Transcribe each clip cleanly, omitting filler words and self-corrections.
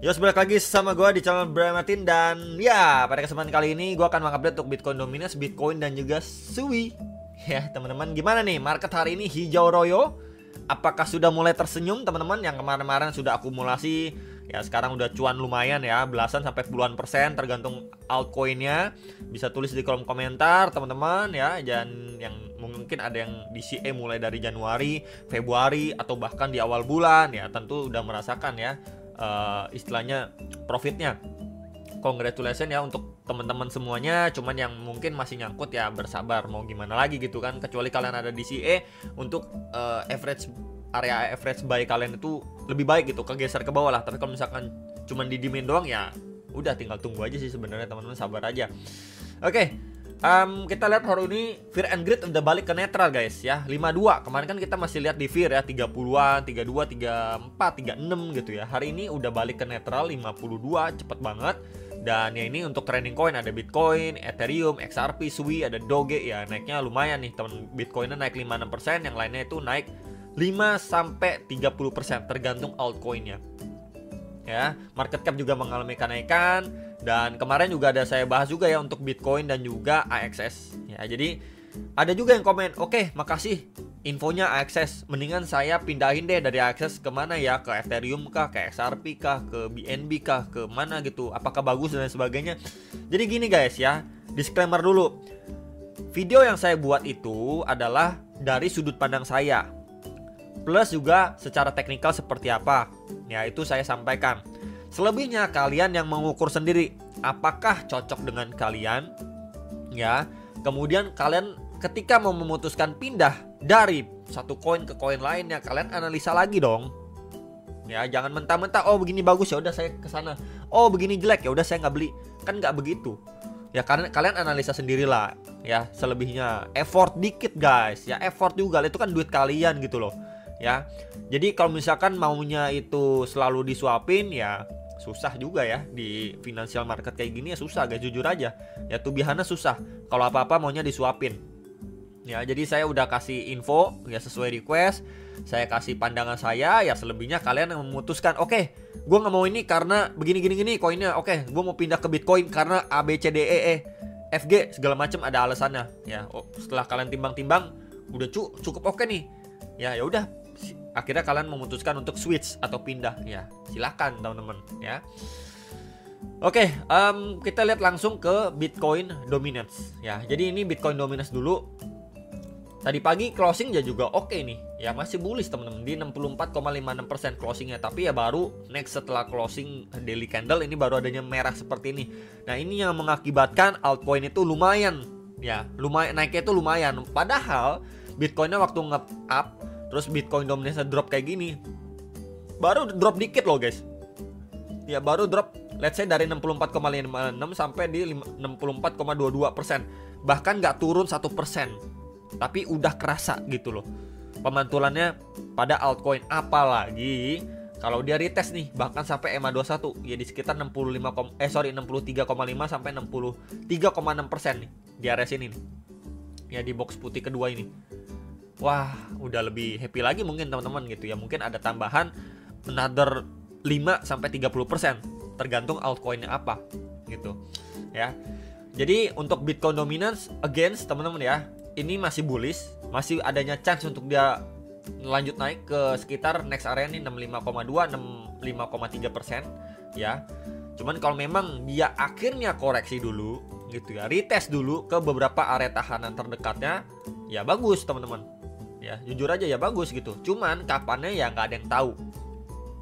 Yos, balik lagi sama gue di channel Brian Martin. Dan ya, pada kesempatan kali ini gue akan mengupdate untuk Bitcoin Dominance, Bitcoin dan juga Sui. Ya teman-teman, gimana nih market hari ini? Hijau royo? Apakah sudah mulai tersenyum teman-teman? Yang kemarin-kemarin sudah akumulasi, ya sekarang udah cuan lumayan ya, belasan sampai puluhan persen tergantung altcoinnya. Bisa tulis di kolom komentar teman-teman ya. Dan yang mungkin ada yang DCA mulai dari Januari, Februari, atau bahkan di awal bulan ya, tentu udah merasakan ya istilahnya profitnya. Congratulations ya untuk teman-teman semuanya. Cuman yang mungkin masih nyangkut ya bersabar, mau gimana lagi gitu kan. Kecuali kalian ada DCA, untuk area average buy kalian itu lebih baik gitu, kegeser ke bawah lah. Tapi kalau misalkan cuman di demand doang ya udah tinggal tunggu aja sih sebenarnya teman-teman, sabar aja. Oke. Kita lihat hari ini Fear and Greed udah balik ke netral guys ya, 52. Kemarin kan kita masih lihat di Fear ya 30-an, 32, 34, 36 gitu ya. Hari ini udah balik ke netral 52, cepet banget. Dan ya ini untuk trending coin ada Bitcoin, Ethereum, XRP, Sui, ada Doge ya, naiknya lumayan nih teman. Bitcoinnya naik 5-6%, yang lainnya itu naik 5-30% tergantung altcoinnya. Ya, market cap juga mengalami kenaikan. Dan kemarin juga ada saya bahas juga ya untuk Bitcoin dan juga AXS. Ya, jadi ada juga yang komen, oke, makasih infonya AXS. Mendingan saya pindahin deh dari AXS kemana ya? Ke Ethereum kah? Ke XRP kah? Ke BNB kah? Ke mana gitu? Apakah bagus dan sebagainya? Jadi gini guys ya, disclaimer dulu. Video yang saya buat itu adalah dari sudut pandang saya, plus juga secara teknikal seperti apa. Ya, itu saya sampaikan. Selebihnya kalian yang mengukur sendiri apakah cocok dengan kalian ya. Kemudian kalian ketika mau memutuskan pindah dari satu koin ke koin lainnya, kalian analisa lagi dong. Ya, jangan mentah-mentah oh begini bagus ya udah saya ke sana. Oh begini jelek ya udah saya nggak beli. Kan nggak begitu. Ya kalian analisa sendirilah ya. Selebihnya effort dikit guys. Ya effort juga, itu kan duit kalian gitu loh. Ya. Jadi kalau misalkan maunya itu selalu disuapin ya susah juga ya. Di financial market kayak gini ya susah guys, jujur aja. Ya tubihannya susah kalau apa-apa maunya disuapin. Ya jadi saya udah kasih info ya sesuai request. Saya kasih pandangan saya, ya selebihnya kalian yang memutuskan. Oke, gue nggak mau ini karena begini koinnya. Oke, gue mau pindah ke Bitcoin karena A B C D E F G segala macam ada alasannya. Ya, setelah kalian timbang-timbang udah cukup oke nih. Ya udah. Akhirnya kalian memutuskan untuk switch atau pindah ya, silakan teman-teman ya. Oke, kita lihat langsung ke Bitcoin Dominance ya. Jadi ini Bitcoin Dominance dulu. Tadi pagi closing juga oke nih ya, masih bullish teman-teman di 64,56% closingnya. Tapi ya baru next setelah closing daily candle ini baru adanya merah seperti ini. Nah ini yang mengakibatkan altcoin itu lumayan ya, lumayan naiknya itu lumayan. Padahal Bitcoinnya waktu nge-up terus Bitcoin Dominance drop kayak gini, baru drop dikit loh guys. Ya baru drop let's say dari 64,56 sampai di 64,22%. Bahkan nggak turun 1%. Tapi udah kerasa gitu loh pemantulannya pada altcoin. Apalagi kalau dia retest nih bahkan sampai EMA21 ya di sekitar 63,5 sampai 63,6% nih di area sini nih. Ya di box putih kedua ini. Wah, udah lebih happy lagi mungkin teman-teman gitu ya. Mungkin ada tambahan another 5 sampai 30% tergantung altcoinnya apa gitu ya. Jadi untuk Bitcoin Dominance against teman-teman ya, ini masih bullish, masih adanya chance untuk dia lanjut naik ke sekitar next area ini 65,2 65,3% ya. Cuman kalau memang dia akhirnya koreksi dulu gitu ya, retest dulu ke beberapa area tahanan terdekatnya, ya bagus teman-teman. Ya jujur aja ya bagus gitu. Cuman kapannya ya nggak ada yang tahu.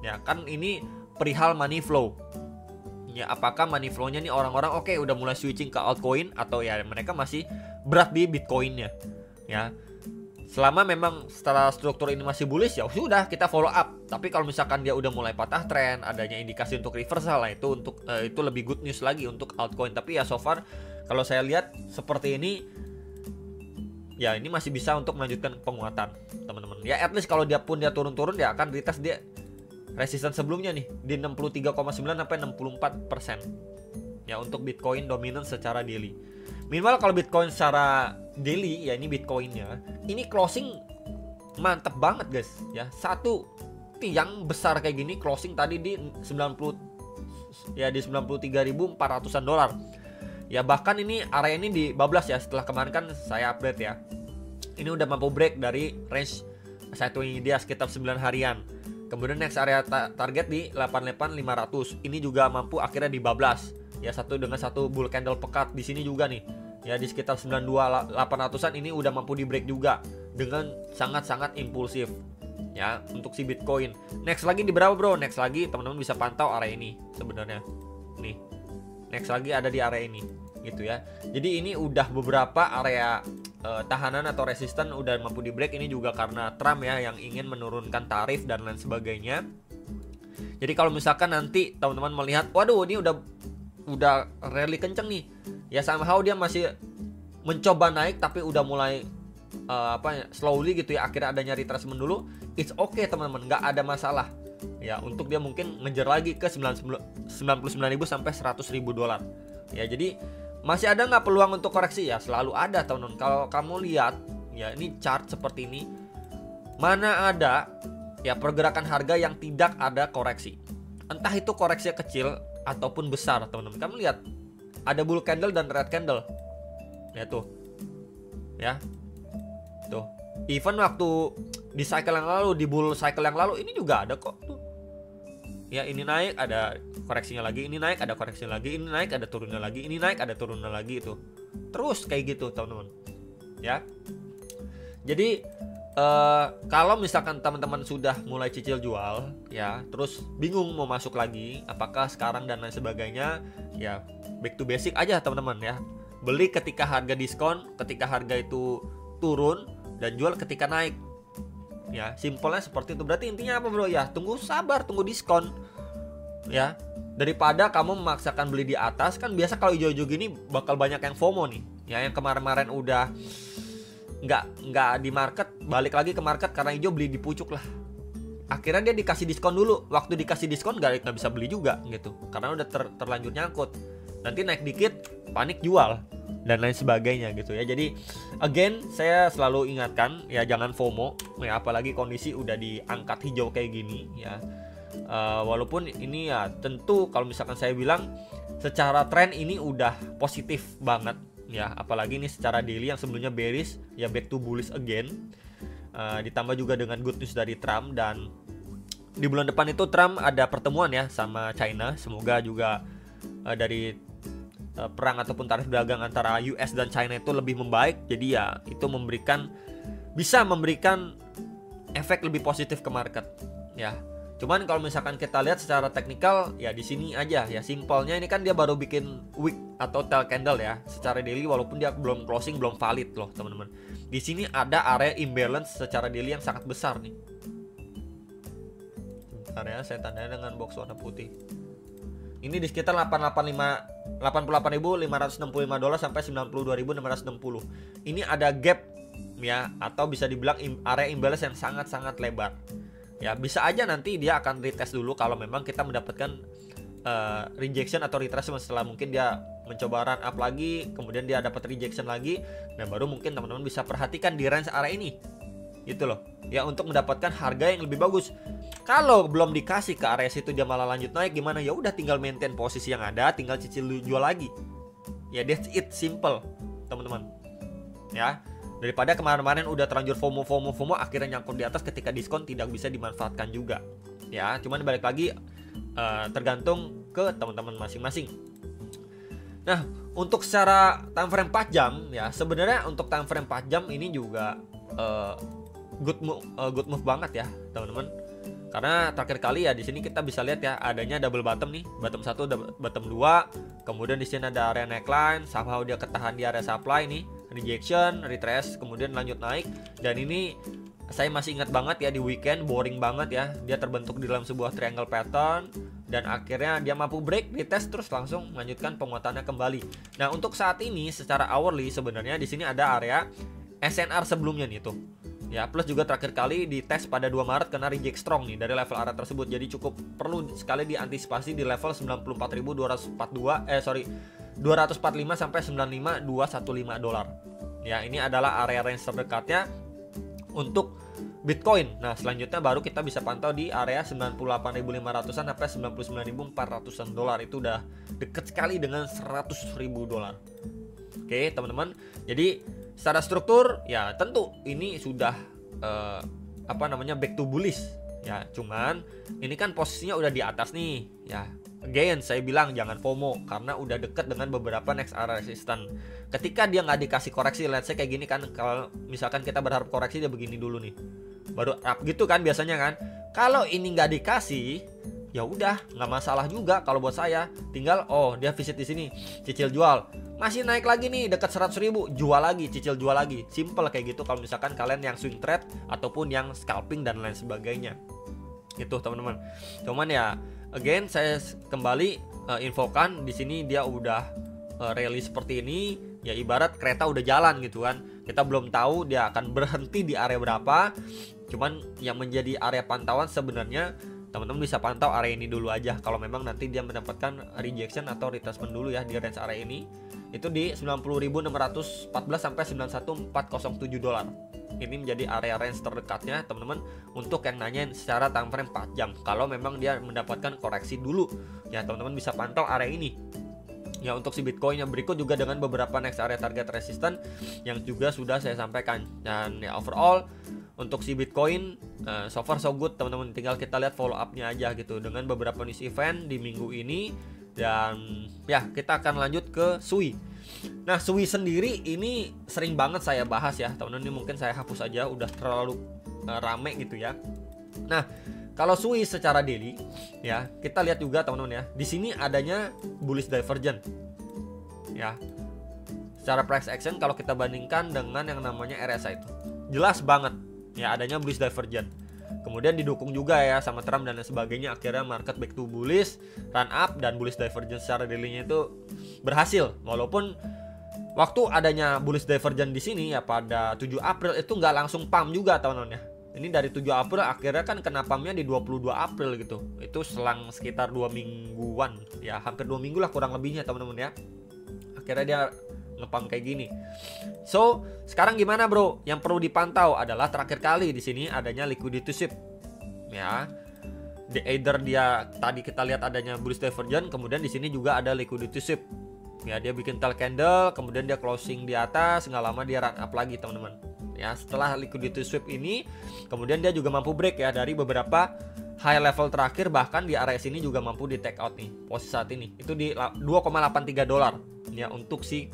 Ya kan ini perihal money flow. Ya apakah money flow-nya nih orang-orang oke udah mulai switching ke altcoin atau ya mereka masih berat di Bitcoin-nya. Ya. Selama memang setelah struktur ini masih bullish ya sudah kita follow up. Tapi kalau misalkan dia udah mulai patah tren, adanya indikasi untuk reversal lah, itu untuk itu lebih good news lagi untuk altcoin. Tapi ya so far kalau saya lihat seperti ini ya ini masih bisa untuk melanjutkan penguatan teman-teman. Ya at least kalau dia turun-turun dia akan retest dia resistance sebelumnya nih di 63,9 sampai 64%. Ya untuk Bitcoin Dominance secara daily. Minimal kalau Bitcoin secara daily ya ini Bitcoinnya. Ini closing mantep banget guys ya. Satu tiang besar kayak gini closing tadi di ya di 93.400-an dolar. Ya bahkan ini area ini dibablas ya, setelah kemarin kan saya update ya. Ini udah mampu break dari range sideways dia sekitar 9 harian. Kemudian next area target di 88.500. Ini juga mampu akhirnya dibablas. Ya satu dengan satu bull candle pekat di sini juga nih. Ya di sekitar 92.800-an ini udah mampu di break juga dengan sangat-sangat impulsif. Ya untuk si Bitcoin. Next lagi di berapa bro? Next lagi teman-teman bisa pantau area ini sebenarnya. Nih. Next lagi ada di area ini gitu ya. Jadi ini udah beberapa area tahanan atau resisten udah mampu di break. Ini juga karena Trump ya yang ingin menurunkan tarif dan lain sebagainya. Jadi kalau misalkan nanti teman-teman melihat, waduh ini udah rally kenceng nih. Ya somehow dia masih mencoba naik tapi udah mulai slowly gitu ya, akhirnya adanya retracement dulu. It's okay teman-teman, nggak ada masalah. Ya untuk dia mungkin ngejar lagi ke 99.000 sampai 100.000 dolar. Ya jadi masih ada nggak peluang untuk koreksi? Ya selalu ada teman-teman. Kalau kamu lihat ya ini chart seperti ini, mana ada ya pergerakan harga yang tidak ada koreksi. Entah itu koreksi kecil ataupun besar teman-teman. Kamu lihat ada bull candle dan red candle. Ya tuh. Ya. Tuh. Even waktu di cycle yang lalu, di bull cycle yang lalu ini juga ada kok tuh. Ya ini naik ada koreksinya lagi, ini naik ada koreksinya lagi, ini naik ada turunnya lagi, ini naik ada turunnya lagi itu. Terus kayak gitu teman-teman. Ya. Jadi kalau misalkan teman-teman sudah mulai cicil jual ya, terus bingung mau masuk lagi apakah sekarang dan lain sebagainya, ya back to basic aja teman-teman ya. Beli ketika harga diskon, ketika harga itu turun, dan jual ketika naik. Ya, simpelnya seperti itu. Berarti intinya apa bro? Ya, tunggu sabar, tunggu diskon. Ya, daripada kamu memaksakan beli di atas, kan biasa kalau hijau-hijau gini bakal banyak yang FOMO nih. Ya, yang kemarin-kemarin udah nggak di market, balik lagi ke market karena hijau beli di pucuk lah. Akhirnya dia dikasih diskon dulu. Waktu dikasih diskon nggak bisa beli juga gitu. Karena udah terlanjur nyangkut. Nanti naik dikit, panik jual dan lain sebagainya gitu ya. Jadi again saya selalu ingatkan ya jangan FOMO ya, apalagi kondisi udah diangkat hijau kayak gini ya. Walaupun ini ya tentu kalau misalkan saya bilang secara tren ini udah positif banget ya, apalagi ini secara daily yang sebelumnya bearish ya back to bullish again. Ditambah juga dengan good news dari Trump, dan di bulan depan itu Trump ada pertemuan ya sama China. Semoga juga dari perang ataupun tarif dagang antara US dan China itu lebih membaik. Jadi ya itu bisa memberikan efek lebih positif ke market ya. Cuman kalau misalkan kita lihat secara teknikal ya di sini aja ya, simpelnya ini kan dia baru bikin wick atau tail candle ya secara daily, walaupun dia belum closing, belum valid loh teman-teman. Di sini ada area imbalance secara daily yang sangat besar nih. Sebentar ya, saya tandanya dengan box warna putih. Ini di sekitar 88.565 dolar sampai 92.660. Ini ada gap ya, atau bisa dibilang area imbalance yang sangat-sangat lebar. Ya, bisa aja nanti dia akan retest dulu kalau memang kita mendapatkan rejection atau retracement, setelah mungkin dia mencoba run up lagi, kemudian dia dapat rejection lagi. Nah, baru mungkin teman-teman bisa perhatikan di range area ini. Gitu loh. Ya, untuk mendapatkan harga yang lebih bagus. Kalau belum dikasih ke area situ dia malah lanjut naik gimana? Ya udah tinggal maintain posisi yang ada, tinggal cicil jual lagi. Ya that's it, simple, teman-teman. Ya, daripada kemarin-kemarin udah terlanjur FOMO akhirnya nyangkut di atas ketika diskon tidak bisa dimanfaatkan juga. Ya, cuman balik lagi tergantung ke teman-teman masing-masing. Nah, untuk secara time frame 4 jam ya, sebenarnya untuk time frame 4 jam ini juga good move banget ya, teman-teman. Karena terakhir kali ya di sini kita bisa lihat ya adanya double bottom nih, bottom 1, bottom 2, kemudian di sini ada area neckline, somehow dia ketahan di area supply nih, rejection, retrace, kemudian lanjut naik. Dan ini saya masih ingat banget ya di weekend, boring banget ya, dia terbentuk di dalam sebuah triangle pattern dan akhirnya dia mampu break, retest terus langsung melanjutkan penguatannya kembali. Nah, untuk saat ini secara hourly sebenarnya di sini ada area SNR sebelumnya nih tuh. Ya, plus juga terakhir kali dites pada 2 Maret karena reject strong nih dari level area tersebut. Jadi cukup perlu sekali diantisipasi di level 245 sampai 95215 dolar. Ya, ini adalah area range terdekatnya untuk Bitcoin. Nah, selanjutnya baru kita bisa pantau di area 98.500-an sampai 99.400-an dolar. Itu udah deket sekali dengan 100.000 dolar. Oke, teman-teman. Jadi secara struktur ya tentu ini sudah back to bullish ya. Cuman ini kan posisinya udah di atas nih ya. Again, saya bilang jangan FOMO karena udah deket dengan beberapa next area resistance. Ketika dia nggak dikasih koreksi, let's say kayak gini kan, kalau misalkan kita berharap koreksi dia begini dulu nih, baru up gitu kan biasanya kan. Kalau ini nggak dikasih, ya udah nggak masalah juga kalau buat saya. Tinggal dia visit di sini, cicil jual, masih naik lagi nih dekat 100.000, jual lagi, cicil jual lagi. Simple kayak gitu kalau misalkan kalian yang swing trade ataupun yang scalping dan lain sebagainya. Itu teman-teman. Cuman ya again saya kembali infokan di sini dia udah rally seperti ini ya, ibarat kereta udah jalan gitu kan. Kita belum tahu dia akan berhenti di area berapa. Cuman yang menjadi area pantauan sebenarnya teman-teman bisa pantau area ini dulu aja. Kalau memang nanti dia mendapatkan rejection atau retracement dulu ya di range area ini, itu di 90.614 sampai 91.407 dolar. Ini menjadi area range terdekatnya teman-teman untuk yang nanyain secara time frame 4 jam. Kalau memang dia mendapatkan koreksi dulu ya, teman-teman bisa pantau area ini. Ya, untuk si Bitcoin yang berikut juga dengan beberapa next area target resistance yang juga sudah saya sampaikan. Dan ya overall untuk si Bitcoin so far so good teman-teman. Tinggal kita lihat follow up-nya aja gitu dengan beberapa news event di minggu ini. Dan ya kita akan lanjut ke SUI. Nah, SUI sendiri ini sering banget saya bahas ya teman-teman. Ini mungkin saya hapus aja, udah terlalu rame gitu ya. Nah, kalau SUI secara daily ya, kita lihat juga teman-teman ya. Di sini adanya bullish divergence. Ya. Secara price action kalau kita bandingkan dengan yang namanya RSI itu, jelas banget ya adanya bullish divergence. Kemudian didukung juga ya sama Trump dan lain sebagainya, akhirnya market back to bullish, run up, dan bullish divergence secara daily-nya itu berhasil. Walaupun waktu adanya bullish divergence di sini ya pada 7 April itu nggak langsung pump juga teman-teman ya. Ini dari 7 April akhirnya kan kena pumpnya di 22 April gitu. Itu selang sekitar 2 mingguan ya, hampir 2 minggu lah kurang lebihnya teman-teman ya. Akhirnya dia ngepump kayak gini. So, sekarang gimana bro? Yang perlu dipantau adalah terakhir kali di sini adanya liquidity sweep. Ya. Either dia tadi kita lihat adanya bullish divergence, kemudian di sini juga ada liquidity sweep. Ya, dia bikin tail candle, kemudian dia closing di atas, nggak lama dia run up lagi teman-teman. Ya, setelah liquidity sweep ini, kemudian dia juga mampu break ya dari beberapa high level terakhir, bahkan di area sini juga mampu di take out nih posisi saat ini. Itu di 2,83 dolar ya untuk si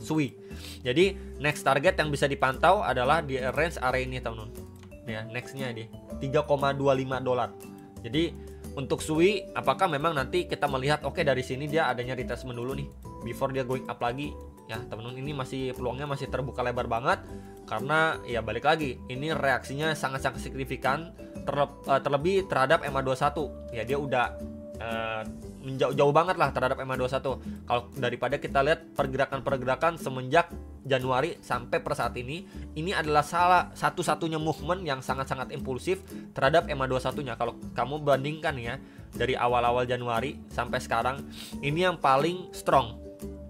SUI. Jadi next target yang bisa dipantau adalah di range area ini teman-teman. Ya, nextnya di 3,25 dolar. Jadi untuk SUI apakah memang nanti kita melihat dari sini dia adanya retracement dulu nih before dia going up lagi. Ya, teman-teman, ini masih peluangnya masih terbuka lebar banget karena ya balik lagi ini reaksinya sangat-sangat signifikan terlebih terhadap MA21. Ya, dia udah menjauh banget lah terhadap MA21. Kalau daripada kita lihat pergerakan-pergerakan semenjak Januari sampai per saat ini adalah salah satu-satunya movement yang sangat-sangat impulsif terhadap MA21-nya. Kalau kamu bandingkan ya dari awal-awal Januari sampai sekarang, ini yang paling strong.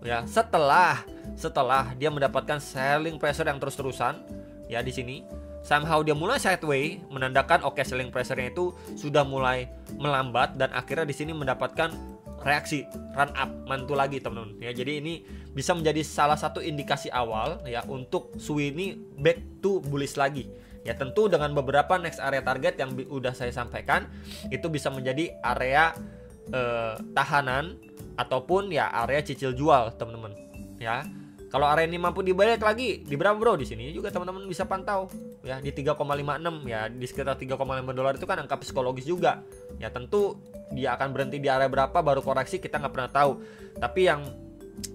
Ya, setelah dia mendapatkan selling pressure yang terus-terusan ya di sini, somehow dia mulai sideways, menandakan selling pressure-nya itu sudah mulai melambat dan akhirnya di sini mendapatkan reaksi run up mantul lagi teman-teman ya. Jadi ini bisa menjadi salah satu indikasi awal ya untuk SUI ini back to bullish lagi. Ya, tentu dengan beberapa next area target yang udah saya sampaikan, itu bisa menjadi area tahanan ataupun ya area cicil jual teman-teman ya. Kalau area ini mampu dibalik lagi di berapa bro? Di sini juga teman-teman bisa pantau ya di 3,56 ya, di sekitar 3,5 dolar itu kan angka psikologis juga. Ya, tentu dia akan berhenti di area berapa baru koreksi kita nggak pernah tahu. Tapi yang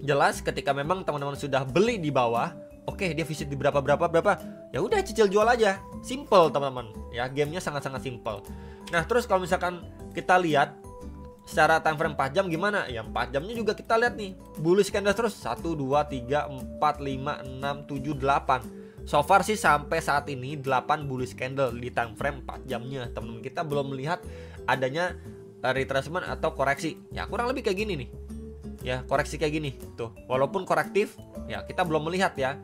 jelas ketika memang teman-teman sudah beli di bawah, dia visit di berapa, ya udah cicil jual aja. Simple teman-teman. Ya, gamenya sangat-sangat simple. Nah, terus kalau misalkan kita lihat secara time frame 4 jam gimana? Ya 4 jamnya juga kita lihat nih, bullish candle terus 1 2 3 4 5 6 7 8. So far sih sampai saat ini 8 bullish candle di time frame 4 jamnya. Teman-teman, kita belum melihat adanya retracement atau koreksi. Ya, kurang lebih kayak gini nih. Ya, koreksi kayak gini tuh. Walaupun korektif, ya kita belum melihat ya.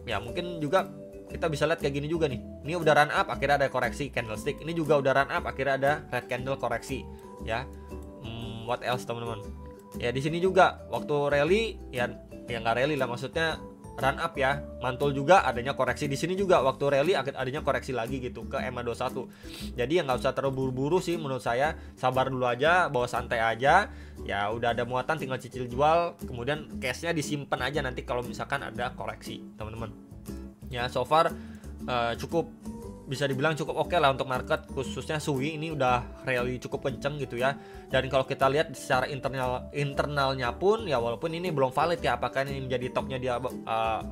Ya mungkin juga kita bisa lihat kayak gini juga nih. Ini udah run up, akhirnya ada koreksi candlestick. Ini juga udah run up, akhirnya ada red candle koreksi, ya. What else teman-teman? Ya di sini juga waktu rally ya nggak rally lah, maksudnya run up ya, mantul juga adanya koreksi di sini juga waktu rally adanya koreksi lagi gitu ke EMA21. Jadi ya nggak usah terlalu buru-buru sih menurut saya, sabar dulu aja, bawa santai aja. Ya udah ada muatan tinggal cicil jual, kemudian cashnya disimpan aja nanti kalau misalkan ada koreksi teman-teman. Ya so far cukup bisa dibilang cukup oke lah untuk market, khususnya SUI ini udah rally cukup kenceng gitu ya. Dan kalau kita lihat secara internalnya pun ya walaupun ini belum valid ya apakah ini menjadi topnya dia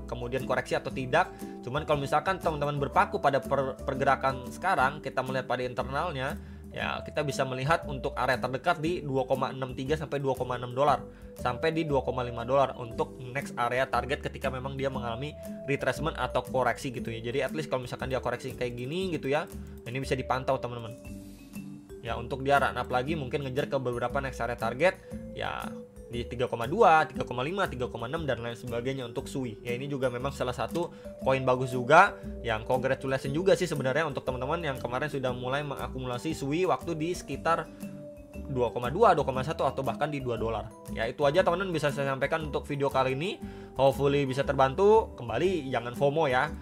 kemudian koreksi atau tidak. Cuman kalau misalkan teman-teman berpaku pada pergerakan sekarang, kita melihat pada internalnya ya kita bisa melihat untuk area terdekat di 2,63 sampai 2,6 dolar sampai di 2,5 dolar untuk next area target ketika memang dia mengalami retracement atau koreksi gitu ya. Jadi at least kalau misalkan dia koreksi kayak gini gitu ya, ini bisa dipantau teman-teman. Ya untuk dia run up lagi mungkin ngejar ke beberapa next area target ya di 3,2, 3,5, 3,6 dan lain sebagainya untuk SUI. Ya ini juga memang salah satu poin bagus juga yang congratulations juga sih sebenarnya untuk teman-teman yang kemarin sudah mulai mengakumulasi SUI waktu di sekitar 2,2, 2,1 atau bahkan di 2 dolar. Ya itu aja teman-teman bisa saya sampaikan untuk video kali ini. Hopefully bisa terbantu. Kembali jangan FOMO ya.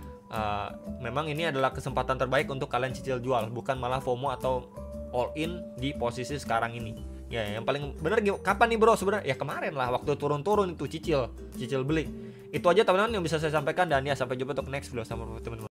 Memang ini adalah kesempatan terbaik untuk kalian cicil jual, bukan malah FOMO atau all in di posisi sekarang ini. Ya yang paling benar kapan nih bro sebenarnya? Ya kemarin lah waktu turun-turun itu cicil beli. Itu aja teman-teman yang bisa saya sampaikan, dan ya sampai jumpa untuk next video sama teman-teman.